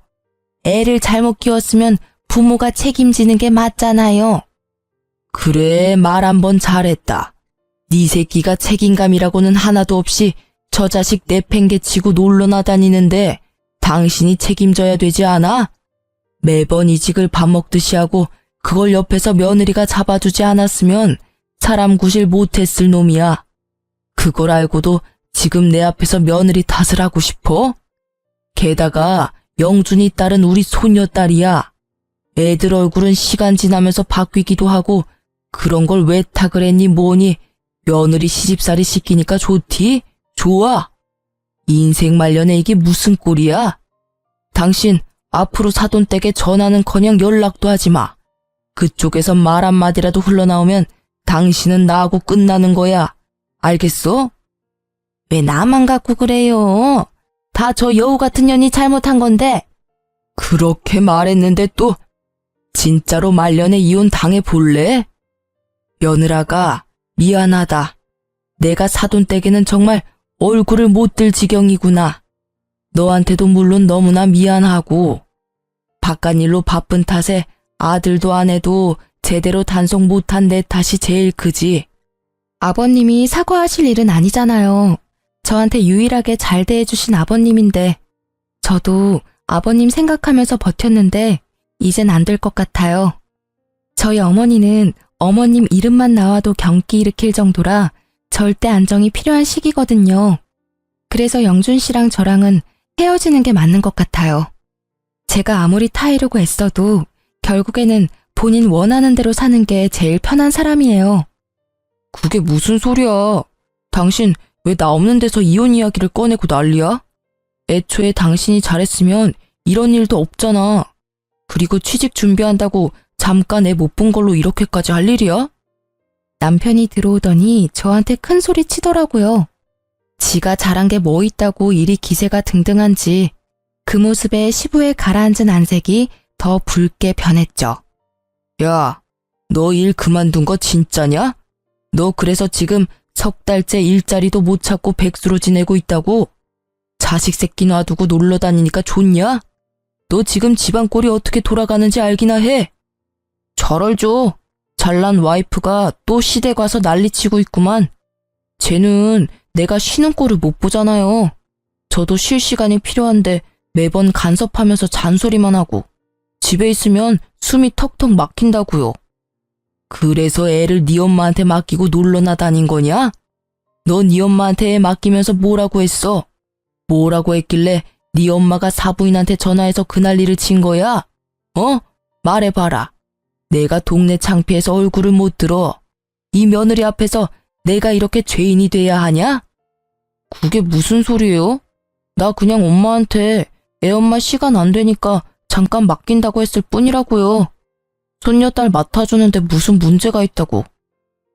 애를 잘못 키웠으면 부모가 책임지는 게 맞잖아요. 그래, 말 한번 잘했다. 네 새끼가 책임감이라고는 하나도 없이 저 자식 내팽개치고 놀러나 다니는데 당신이 책임져야 되지 않아? 매번 이직을 밥 먹듯이 하고 그걸 옆에서 며느리가 잡아주지 않았으면 사람 구실 못했을 놈이야. 그걸 알고도 지금 내 앞에서 며느리 탓을 하고 싶어? 게다가 영준이 딸은 우리 손녀딸이야. 애들 얼굴은 시간 지나면서 바뀌기도 하고 그런 걸 왜 탁을 했니 뭐니? 며느리 시집살이 시키니까 좋디? 좋아. 인생 말년에 이게 무슨 꼴이야? 당신 앞으로 사돈댁에 전화는커녕 연락도 하지 마. 그쪽에서 말 한마디라도 흘러나오면 당신은 나하고 끝나는 거야. 알겠어? 왜 나만 갖고 그래요? 다 저 여우 같은 년이 잘못한 건데. 그렇게 말했는데 또 진짜로 말년에 이혼 당해볼래? 며느라가 미안하다. 내가 사돈댁에는 정말 얼굴을 못 들 지경이구나. 너한테도 물론 너무나 미안하고 바깥일로 바쁜 탓에 아들도 아내도 제대로 단속 못한 내 탓이 제일 크지. 아버님이 사과하실 일은 아니잖아요. 저한테 유일하게 잘 대해주신 아버님인데 저도 아버님 생각하면서 버텼는데 이젠 안 될 것 같아요. 저희 어머니는 어머님 이름만 나와도 경기 일으킬 정도라 절대 안정이 필요한 시기거든요. 그래서 영준 씨랑 저랑은 헤어지는 게 맞는 것 같아요. 제가 아무리 타이르고 애써도 결국에는 본인 원하는 대로 사는 게 제일 편한 사람이에요. 그게 무슨 소리야? 당신 왜 나 없는 데서 이혼 이야기를 꺼내고 난리야? 애초에 당신이 잘했으면 이런 일도 없잖아. 그리고 취직 준비한다고 잠깐 애 못 본 걸로 이렇게까지 할 일이야? 남편이 들어오더니 저한테 큰 소리 치더라고요. 지가 잘한 게 뭐 있다고 일이 기세가 등등한지 그 모습에 시부에 가라앉은 안색이 더 붉게 변했죠. 야, 너 일 그만둔 거 진짜냐? 너 그래서 지금 석 달째 일자리도 못 찾고 백수로 지내고 있다고? 자식 새끼 놔두고 놀러 다니니까 좋냐? 너 지금 집안 꼴이 어떻게 돌아가는지 알기나 해? 잘 알죠. 잘난 와이프가 또 시댁 와서 난리치고 있구만. 쟤는 내가 쉬는 꼴을 못 보잖아요. 저도 쉴 시간이 필요한데 매번 간섭하면서 잔소리만 하고 집에 있으면 숨이 턱턱 막힌다고요. 그래서 애를 네 엄마한테 맡기고 놀러나 다닌 거냐? 너 네 엄마한테 애 맡기면서 뭐라고 했어? 뭐라고 했길래 네 엄마가 사부인한테 전화해서 그 난리를 친 거야? 어? 말해봐라. 내가 동네 창피해서 얼굴을 못 들어. 이 며느리 앞에서 내가 이렇게 죄인이 돼야 하냐? 그게 무슨 소리예요? 나 그냥 엄마한테 애 엄마 시간 안 되니까 잠깐 맡긴다고 했을 뿐이라고요. 손녀딸 맡아주는데 무슨 문제가 있다고.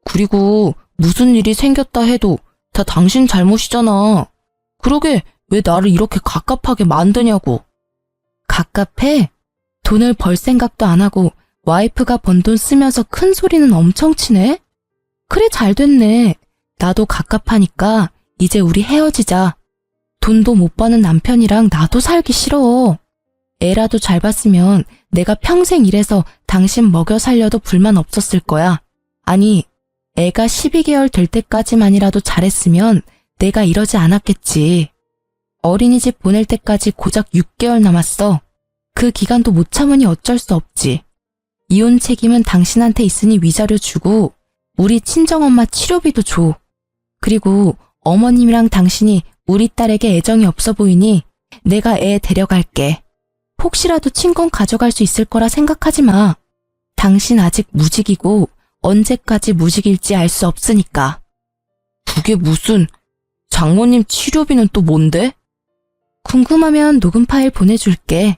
그리고 무슨 일이 생겼다 해도 다 당신 잘못이잖아. 그러게 왜 나를 이렇게 갑갑하게 만드냐고. 갑갑해? 돈을 벌 생각도 안 하고 와이프가 번 돈 쓰면서 큰 소리는 엄청 치네? 그래 잘 됐네. 나도 갑갑하니까 이제 우리 헤어지자. 돈도 못 버는 남편이랑 나도 살기 싫어. 애라도 잘 봤으면 내가 평생 일해서 당신 먹여 살려도 불만 없었을 거야. 아니, 애가 12개월 될 때까지만이라도 잘했으면 내가 이러지 않았겠지. 어린이집 보낼 때까지 고작 6개월 남았어. 그 기간도 못 참으니 어쩔 수 없지. 이혼 책임은 당신한테 있으니 위자료 주고 우리 친정엄마 치료비도 줘. 그리고 어머님이랑 당신이 우리 딸에게 애정이 없어 보이니 내가 애 데려갈게. 혹시라도 친권 가져갈 수 있을 거라 생각하지 마. 당신 아직 무직이고 언제까지 무직일지 알 수 없으니까. 그게 무슨 장모님 치료비는 또 뭔데? 궁금하면 녹음 파일 보내줄게.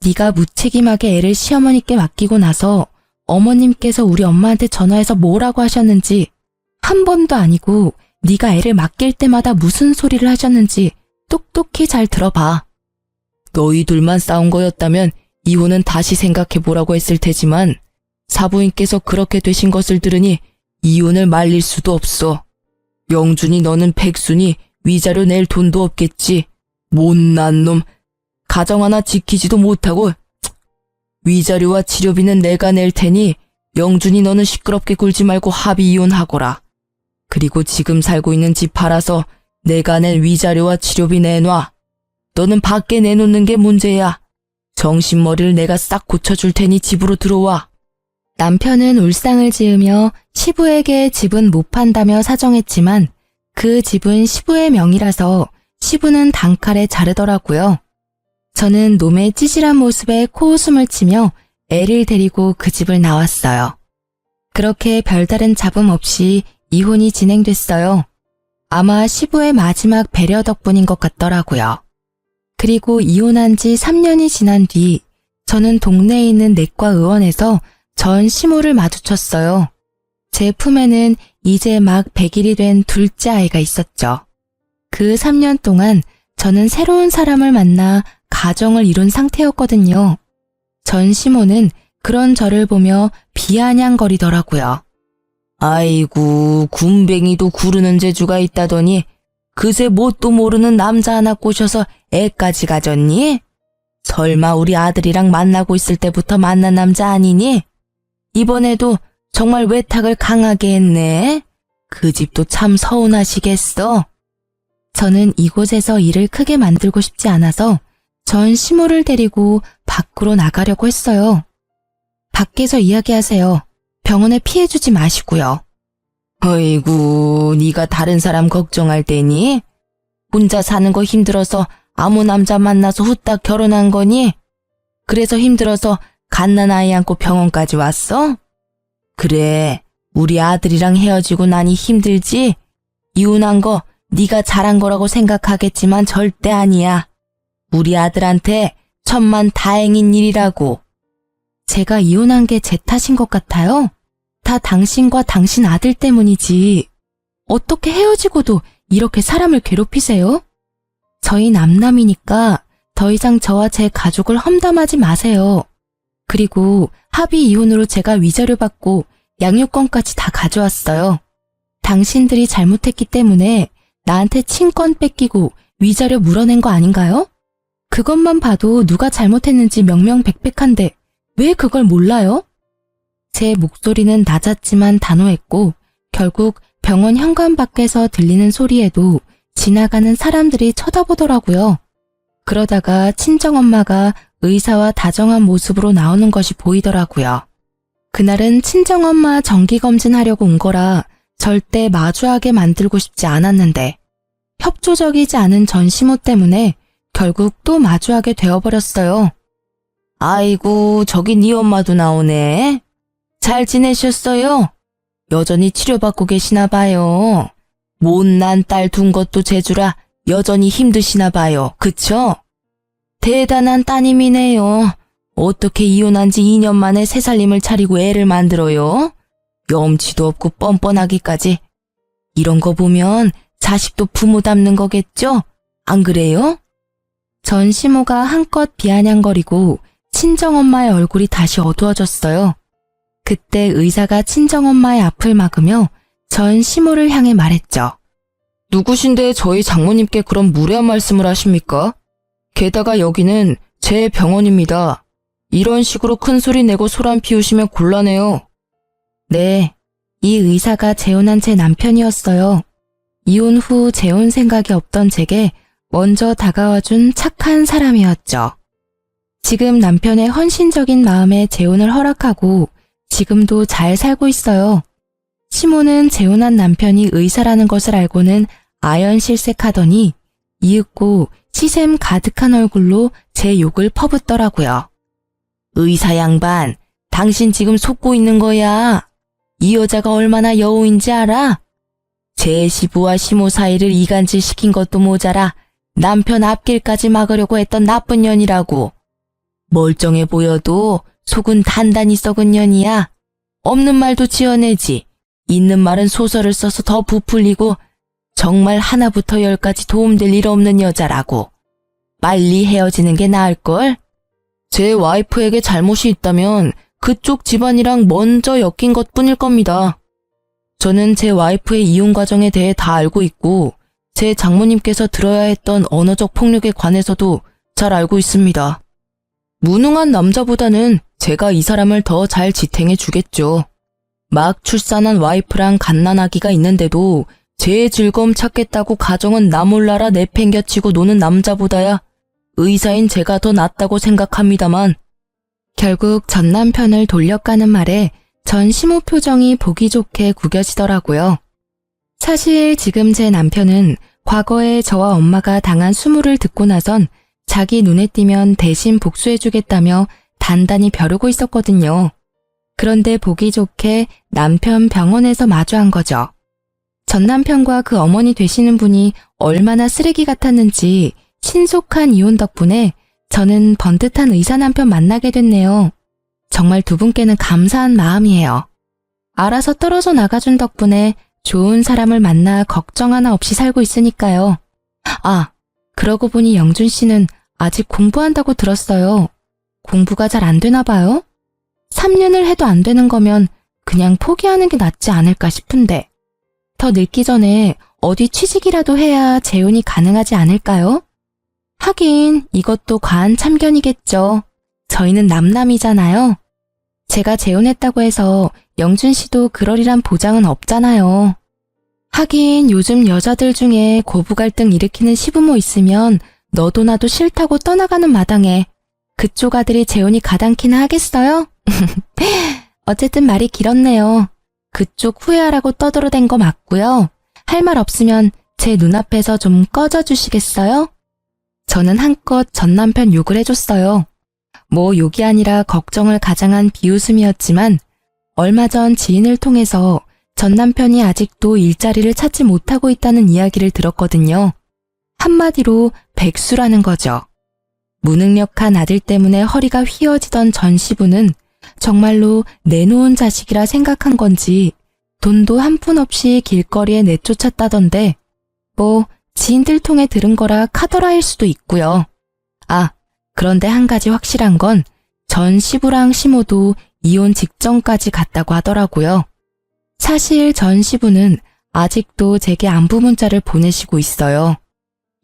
네가 무책임하게 애를 시어머니께 맡기고 나서 어머님께서 우리 엄마한테 전화해서 뭐라고 하셨는지 한 번도 아니고 네가 애를 맡길 때마다 무슨 소리를 하셨는지 똑똑히 잘 들어봐. 너희들만 싸운 거였다면 이혼은 다시 생각해보라고 했을 테지만 사부인께서 그렇게 되신 것을 들으니 이혼을 말릴 수도 없어. 영준이 너는 백순이 위자료 낼 돈도 없겠지. 못난 놈. 가정 하나 지키지도 못하고. 위자료와 치료비는 내가 낼 테니 영준이 너는 시끄럽게 굴지 말고 합의 이혼하거라. 그리고 지금 살고 있는 집 팔아서 내가 낸 위자료와 치료비 내놔. 너는 밖에 내놓는 게 문제야. 정신머리를 내가 싹 고쳐줄 테니 집으로 들어와. 남편은 울상을 지으며 시부에게 집은 못 판다며 사정했지만 그 집은 시부의 명의라서 시부는 단칼에 자르더라고요. 저는 놈의 찌질한 모습에 코웃음을 치며 애를 데리고 그 집을 나왔어요. 그렇게 별다른 잡음 없이 이혼이 진행됐어요. 아마 시부의 마지막 배려 덕분인 것 같더라고요. 그리고 이혼한 지 3년이 지난 뒤 저는 동네에 있는 내과 의원에서 전 시모를 마주쳤어요. 제 품에는 이제 막 100일이 된 둘째 아이가 있었죠. 그 3년 동안 저는 새로운 사람을 만나 가정을 이룬 상태였거든요. 전 시모는 그런 저를 보며 비아냥거리더라고요. 아이고, 군뱅이도 구르는 재주가 있다더니 그새 뭣도 모르는 남자 하나 꼬셔서 애까지 가졌니? 설마 우리 아들이랑 만나고 있을 때부터 만난 남자 아니니? 이번에도 정말 외탁을 강하게 했네. 그 집도 참 서운하시겠어. 저는 이곳에서 일을 크게 만들고 싶지 않아서 전 시모를 데리고 밖으로 나가려고 했어요. 밖에서 이야기하세요. 병원에 피해주지 마시고요. 어이구, 네가 다른 사람 걱정할 때니? 혼자 사는 거 힘들어서 아무 남자 만나서 후딱 결혼한 거니? 그래서 힘들어서 갓난아이 안고 병원까지 왔어? 그래, 우리 아들이랑 헤어지고 나니 힘들지? 이혼한 거 네가 잘한 거라고 생각하겠지만 절대 아니야. 우리 아들한테 천만 다행인 일이라고. 제가 이혼한 게 제 탓인 것 같아요. 다 당신과 당신 아들 때문이지. 어떻게 헤어지고도 이렇게 사람을 괴롭히세요? 저희 남남이니까 더 이상 저와 제 가족을 험담하지 마세요. 그리고 합의 이혼으로 제가 위자료 받고 양육권까지 다 가져왔어요. 당신들이 잘못했기 때문에 나한테 친권 뺏기고 위자료 물어낸 거 아닌가요? 그것만 봐도 누가 잘못했는지 명명백백한데 왜 그걸 몰라요? 제 목소리는 낮았지만 단호했고 결국 병원 현관 밖에서 들리는 소리에도 지나가는 사람들이 쳐다보더라고요. 그러다가 친정엄마가 의사와 다정한 모습으로 나오는 것이 보이더라고요. 그날은 친정엄마 정기검진하려고 온 거라 절대 마주하게 만들고 싶지 않았는데 협조적이지 않은 전 시모 때문에 결국 또 마주하게 되어버렸어요. 아이고, 저기 네 엄마도 나오네. 잘 지내셨어요? 여전히 치료받고 계시나 봐요. 못난 딸 둔 것도 재주라 여전히 힘드시나 봐요. 그쵸? 대단한 따님이네요. 어떻게 이혼한 지 2년 만에 새 살림을 차리고 애를 만들어요? 염치도 없고 뻔뻔하기까지. 이런 거 보면 자식도 부모 닮는 거겠죠? 안 그래요? 전 시모가 한껏 비아냥거리고 친정엄마의 얼굴이 다시 어두워졌어요. 그때 의사가 친정엄마의 앞을 막으며 전 시모를 향해 말했죠. 누구신데 저희 장모님께 그런 무례한 말씀을 하십니까? 게다가 여기는 제 병원입니다. 이런 식으로 큰 소리 내고 소란 피우시면 곤란해요. 네, 이 의사가 재혼한 제 남편이었어요. 이혼 후 재혼 생각이 없던 제게 먼저 다가와준 착한 사람이었죠. 지금 남편의 헌신적인 마음에 재혼을 허락하고 지금도 잘 살고 있어요. 시모는 재혼한 남편이 의사라는 것을 알고는 아연실색하더니 이윽고 시샘 가득한 얼굴로 제 욕을 퍼붓더라고요. 의사 양반, 당신 지금 속고 있는 거야. 이 여자가 얼마나 여우인지 알아? 제 시부와 시모 사이를 이간질 시킨 것도 모자라 남편 앞길까지 막으려고 했던 나쁜 년이라고. 멀쩡해 보여도 속은 단단히 썩은 년이야. 없는 말도 지어내지. 있는 말은 소설을 써서 더 부풀리고 정말 하나부터 열까지 도움될 일 없는 여자라고. 빨리 헤어지는 게 나을걸? 제 와이프에게 잘못이 있다면 그쪽 집안이랑 먼저 엮인 것뿐일 겁니다. 저는 제 와이프의 이혼 과정에 대해 다 알고 있고 제 장모님께서 들어야 했던 언어적 폭력에 관해서도 잘 알고 있습니다. 무능한 남자보다는 제가 이 사람을 더 잘 지탱해 주겠죠. 막 출산한 와이프랑 갓난아기가 있는데도 제 즐거움 찾겠다고 가정은 나 몰라라 내팽겨치고 노는 남자보다야 의사인 제가 더 낫다고 생각합니다만. 결국 전 남편을 돌려가는 말에 전 시모 표정이 보기 좋게 구겨지더라고요. 사실 지금 제 남편은 과거에 저와 엄마가 당한 수모를 듣고 나선 자기 눈에 띄면 대신 복수해주겠다며 단단히 벼르고 있었거든요. 그런데 보기 좋게 남편 병원에서 마주한 거죠. 전 남편과 그 어머니 되시는 분이 얼마나 쓰레기 같았는지 신속한 이혼 덕분에 저는 번듯한 의사 남편 만나게 됐네요. 정말 두 분께는 감사한 마음이에요. 알아서 떨어져 나가준 덕분에 좋은 사람을 만나 걱정 하나 없이 살고 있으니까요. 아, 그러고 보니 영준 씨는 아직 공부한다고 들었어요. 공부가 잘 안 되나 봐요? 3년을 해도 안 되는 거면 그냥 포기하는 게 낫지 않을까 싶은데. 더 늙기 전에 어디 취직이라도 해야 재혼이 가능하지 않을까요? 하긴 이것도 과한 참견이겠죠. 저희는 남남이잖아요. 제가 재혼했다고 해서 영준 씨도 그러리란 보장은 없잖아요. 하긴 요즘 여자들 중에 고부 갈등 일으키는 시부모 있으면 너도 나도 싫다고 떠나가는 마당에 그쪽 아들이 재혼이 가당키나 하겠어요? 어쨌든 말이 길었네요. 그쪽 후회하라고 떠들어댄 거 맞고요. 할 말 없으면 제 눈앞에서 좀 꺼져주시겠어요? 저는 한껏 전 남편 욕을 해줬어요. 뭐 욕이 아니라 걱정을 가장한 비웃음이었지만 얼마 전 지인을 통해서 전 남편이 아직도 일자리를 찾지 못하고 있다는 이야기를 들었거든요. 한마디로 백수라는 거죠. 무능력한 아들 때문에 허리가 휘어지던 전 시부는 정말로 내놓은 자식이라 생각한 건지 돈도 한 푼 없이 길거리에 내쫓았다던데 뭐 지인들 통해 들은 거라 카더라일 수도 있고요. 아, 그런데 한 가지 확실한 건 전 시부랑 시모도 이혼 직전까지 갔다고 하더라고요. 사실 전 시부는 아직도 제게 안부 문자를 보내시고 있어요.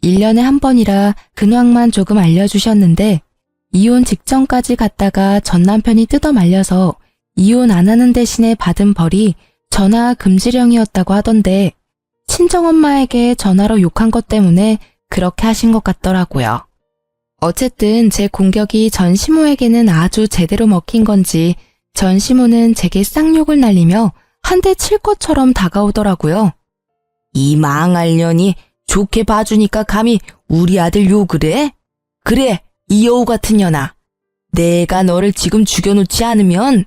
1년에 한 번이라 근황만 조금 알려주셨는데 이혼 직전까지 갔다가 전 남편이 뜯어 말려서 이혼 안 하는 대신에 받은 벌이 전화 금지령이었다고 하던데 친정엄마에게 전화로 욕한 것 때문에 그렇게 하신 것 같더라고요. 어쨌든 제 공격이 전 시모에게는 아주 제대로 먹힌 건지 전 시모는 제게 쌍욕을 날리며 한 대 칠 것처럼 다가오더라고요. 이 망할 년이 좋게 봐주니까 감히 우리 아들 욕을 해? 그래, 이 여우 같은 년아. 내가 너를 지금 죽여놓지 않으면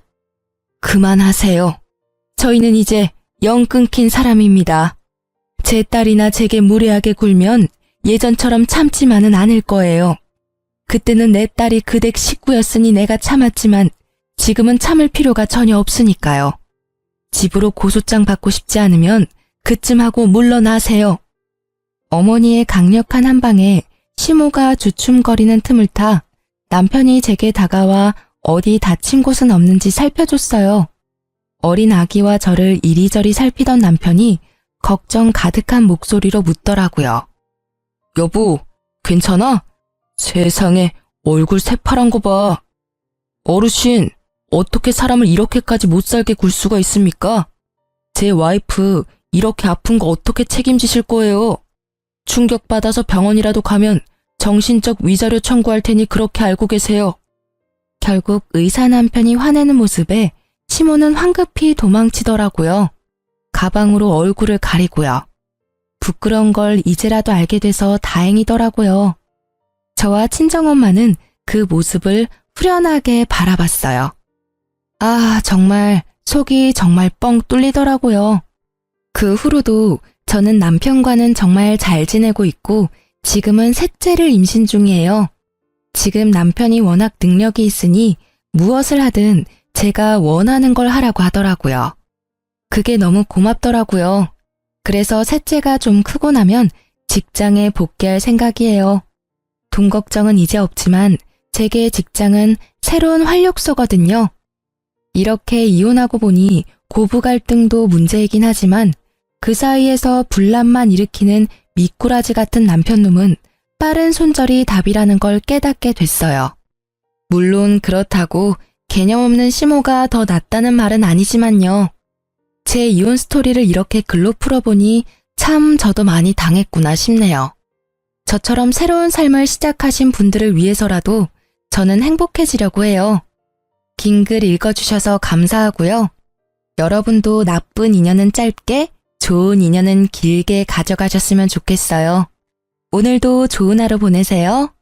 그만하세요. 저희는 이제 영 끊긴 사람입니다. 제 딸이나 제게 무례하게 굴면 예전처럼 참지만은 않을 거예요. 그때는 내 딸이 그댁 식구였으니 내가 참았지만 지금은 참을 필요가 전혀 없으니까요. 집으로 고소장 받고 싶지 않으면 그쯤 하고 물러나세요. 어머니의 강력한 한방에 시모가 주춤거리는 틈을 타 남편이 제게 다가와 어디 다친 곳은 없는지 살펴줬어요. 어린 아기와 저를 이리저리 살피던 남편이 걱정 가득한 목소리로 묻더라고요. 여보, 괜찮아? 세상에 얼굴 새파란 거 봐. 어르신, 어떻게 사람을 이렇게까지 못살게 굴 수가 있습니까? 제 와이프 이렇게 아픈 거 어떻게 책임지실 거예요? 충격받아서 병원이라도 가면 정신적 위자료 청구할 테니 그렇게 알고 계세요. 결국 의사 남편이 화내는 모습에 시모는 황급히 도망치더라고요. 가방으로 얼굴을 가리고요. 부끄러운 걸 이제라도 알게 돼서 다행이더라고요. 저와 친정엄마는 그 모습을 후련하게 바라봤어요. 아, 정말 속이 정말 뻥 뚫리더라고요. 그 후로도 저는 남편과는 정말 잘 지내고 있고 지금은 셋째를 임신 중이에요. 지금 남편이 워낙 능력이 있으니 무엇을 하든 제가 원하는 걸 하라고 하더라고요. 그게 너무 고맙더라고요. 그래서 셋째가 좀 크고 나면 직장에 복귀할 생각이에요. 돈 걱정은 이제 없지만 제게 직장은 새로운 활력소거든요. 이렇게 이혼하고 보니 고부 갈등도 문제이긴 하지만 그 사이에서 분란만 일으키는 미꾸라지 같은 남편놈은 빠른 손절이 답이라는 걸 깨닫게 됐어요. 물론 그렇다고 개념 없는 시모가 더 낫다는 말은 아니지만요. 제 이혼 스토리를 이렇게 글로 풀어보니 참 저도 많이 당했구나 싶네요. 저처럼 새로운 삶을 시작하신 분들을 위해서라도 저는 행복해지려고 해요. 긴 글 읽어주셔서 감사하고요. 여러분도 나쁜 인연은 짧게, 좋은 인연은 길게 가져가셨으면 좋겠어요. 오늘도 좋은 하루 보내세요.